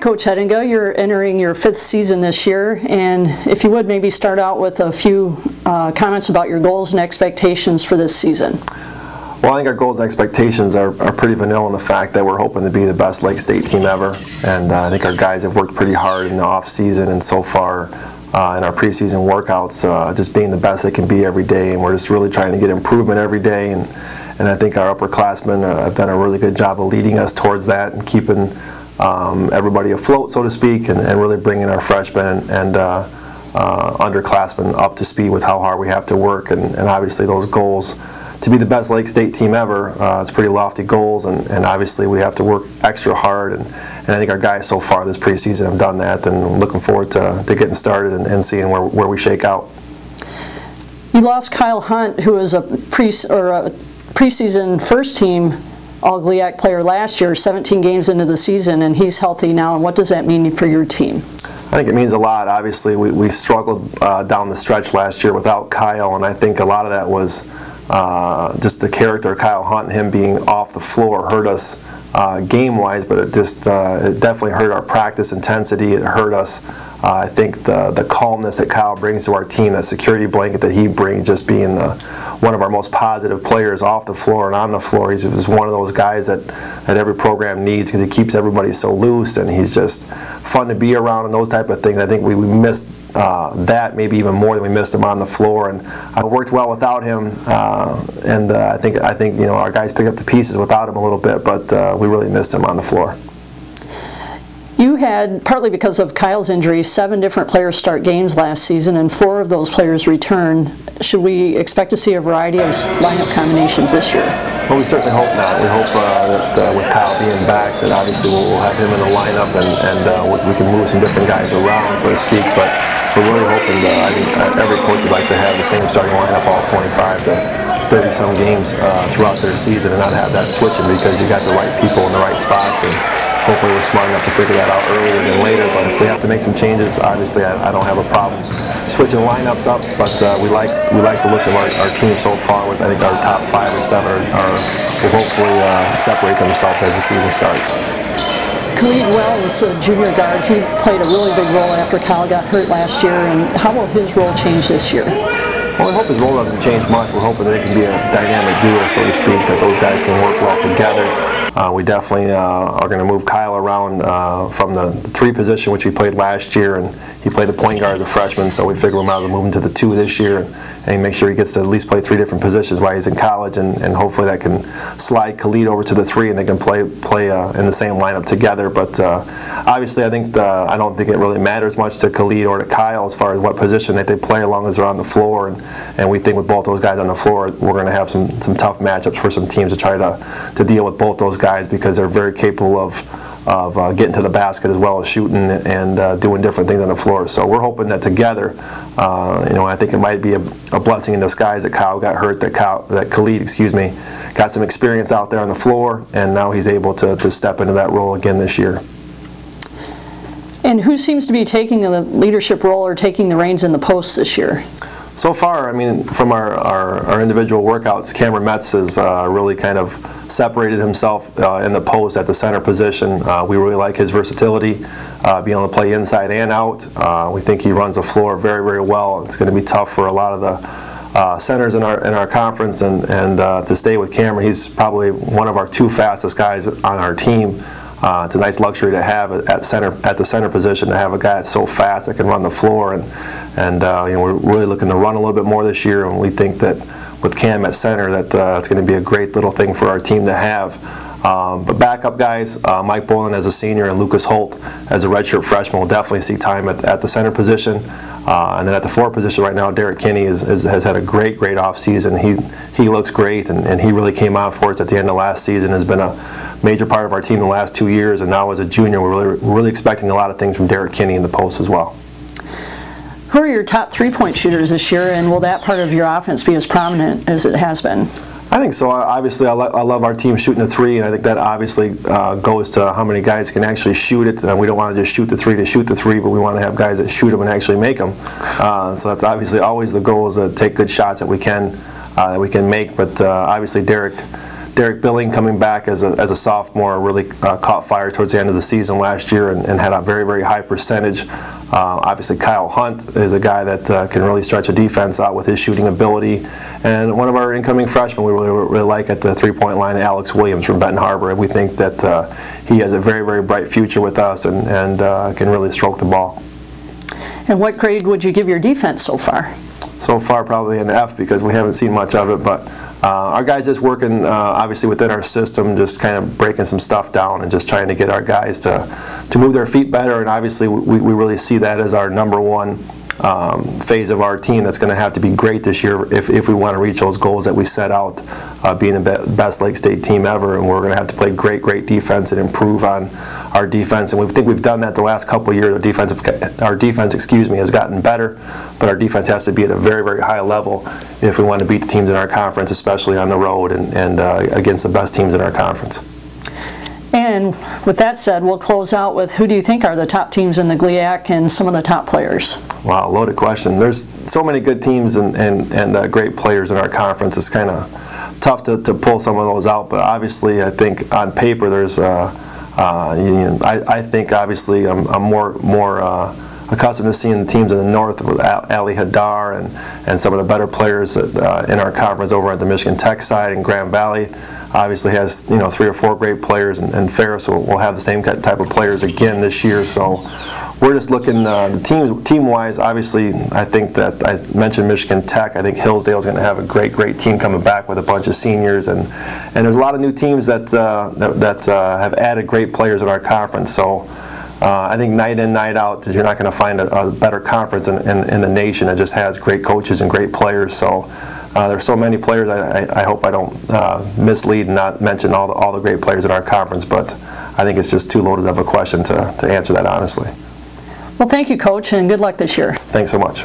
Coach Hedinga, you're entering your 5th season this year, and if you would maybe start out with a few comments about your goals and expectations for this season. Well, I think our goals and expectations are pretty vanilla in the fact that we're hoping to be the best Lake State team ever, and I think our guys have worked pretty hard in the off season and so far in our preseason workouts, just being the best they can be every day, and we're just really trying to get improvement every day, and I think our upperclassmen have done a really good job of leading us towards that and keeping everybody afloat, so to speak, and really bringing our freshmen and underclassmen up to speed with how hard we have to work, and obviously those goals to be the best Lake State team ever, it's pretty lofty goals, and obviously we have to work extra hard, and I think our guys so far this preseason have done that, and I'm looking forward to getting started and seeing where we shake out. You lost Kyle Hunt, who was a preseason first team All-GLIAC player last year, 17 games into the season, and he's healthy now, and what does that mean for your team? I think it means a lot. Obviously we struggled down the stretch last year without Kyle, and I think a lot of that was just the character of Kyle Hunt and him being off the floor hurt us game-wise, but it definitely hurt our practice intensity. It hurt us. I think the calmness that Kyle brings to our team, that security blanket that he brings, just being one of our most positive players off the floor and on the floor. He's just one of those guys that every program needs because he keeps everybody so loose, and he's just fun to be around and those type of things. I think we missed that maybe even more than we missed him on the floor, and I worked well without him, and I think you know, our guys picked up the pieces without him a little bit, but we really missed him on the floor. You had, partly because of Kyle's injury, 7 different players start games last season, and 4 of those players return. Should we expect to see a variety of lineup combinations this year? Well, we certainly hope not. We hope that with Kyle being back, that obviously we'll have him in the lineup, and we can move some different guys around, so to speak. But we're really hoping I think every coach would like to have the same starting lineup all 25 to 30-some games throughout their season, and not have that switching, because you got the right people in the right spots, and hopefully we're smart enough to figure that out earlier than later. But if we have to make some changes, obviously I don't have a problem switching lineups up, but we like the looks of our team so far. I think our top 5 or 7 will hopefully separate themselves as the season starts. Khalid Wells, a junior guard, he played a really big role after Kyle got hurt last year, and how will his role change this year? Well, we hope his role doesn't change much. We're hoping that it can be a dynamic duo, so to speak, that those guys can work well together. We definitely are going to move Kyle around from the 3 position, which he played last year, and he played the point guard as a freshman, so we figure we might as well move him to the 2 this year and make sure he gets to at least play 3 different positions while he's in college, and hopefully that can slide Khalid over to the 3 and they can play in the same lineup together. But obviously I don't think it really matters much to Khalid or to Kyle as far as what position that they play, as long as they're on the floor, and we think with both those guys on the floor we're going to have some tough matchups for some teams to try to deal with both those guys, because they're very capable of getting to the basket as well as shooting and doing different things on the floor. So we're hoping that together, you know, I think it might be a blessing in disguise that Kyle got hurt, that Khalid, excuse me, got some experience out there on the floor, and now he's able to step into that role again this year. And who seems to be taking the leadership role or taking the reins in the post this year? So far, I mean, from our individual workouts, Cameron Metz has really kind of separated himself in the post at the center position. We really like his versatility, being able to play inside and out. We think he runs the floor very, very well. It's going to be tough for a lot of the centers in our conference, and to stay with Cameron. He's probably one of our 2 fastest guys on our team. It's a nice luxury to have at the center position, to have a guy that's so fast that can run the floor, and you know, we're really looking to run a little bit more this year, and we think that with Cam at center that it's going to be a great little thing for our team to have. But backup guys, Mike Boland as a senior and Lucas Holt as a redshirt freshman will definitely see time at the center position. And then at the 4 position right now, Derek Kinney has had a great off season. He looks great, and he really came out for us at the end of last season. Has been a major part of our team the last 2 years, and now as a junior, we're really expecting a lot of things from Derek Kinney in the post as well. Who are your top 3-point shooters this year, and will that part of your offense be as prominent as it has been? I think so. Obviously, I love our team shooting a 3, and I think that obviously goes to how many guys can actually shoot it. We don't want to just shoot the 3 to shoot the 3, but we want to have guys that shoot them and actually make them. So that's obviously always the goal, is to take good shots that we can make. But obviously, Derek Derek Billing coming back as a sophomore really caught fire towards the end of the season last year and had a very, very high percentage. Obviously, Kyle Hunt is a guy that can really stretch a defense out with his shooting ability. And one of our incoming freshmen we really like at the three-point line, Alex Williams from Benton Harbor. We think that he has a very, very bright future with us and can really stroke the ball. And what grade would you give your defense so far? So far, probably an F because we haven't seen much of it, but our guys just working obviously within our system, just kind of breaking some stuff down and just trying to get our guys to move their feet better, and obviously we really see that as our number one phase of our team that's going to have to be great this year if we want to reach those goals that we set out, being the best Lake State team ever, and we're going to have to play great defense and improve on our defense, and we think we've done that the last couple of years. Our defense, has gotten better, but our defense has to be at a very, very high level if we want to beat the teams in our conference, especially on the road and against the best teams in our conference. And with that said, we'll close out with who do you think are the top teams in the GLIAC and some of the top players? Wow, loaded question. There's so many good teams and great players in our conference. It's kind of tough to pull some of those out, but obviously I think on paper there's I think obviously I'm more accustomed to seeing the teams in the north with Ali Hadar and some of the better players in our conference over at the Michigan Tech side, and Grand Valley obviously has 3 or 4 great players, and Ferris will have the same type of players again this year. So we're just looking team-wise. Obviously, I think that I mentioned Michigan Tech. I think Hillsdale is going to have a great team coming back with a bunch of seniors, and there's a lot of new teams that have added great players in our conference. So I think night in, night out, you're not going to find a better conference in the nation that just has great coaches and great players. So there's so many players. I hope I don't mislead and not mention all the great players in our conference, but I think it's just too loaded of a question to answer that honestly. Well, thank you, Coach, and good luck this year. Thanks so much.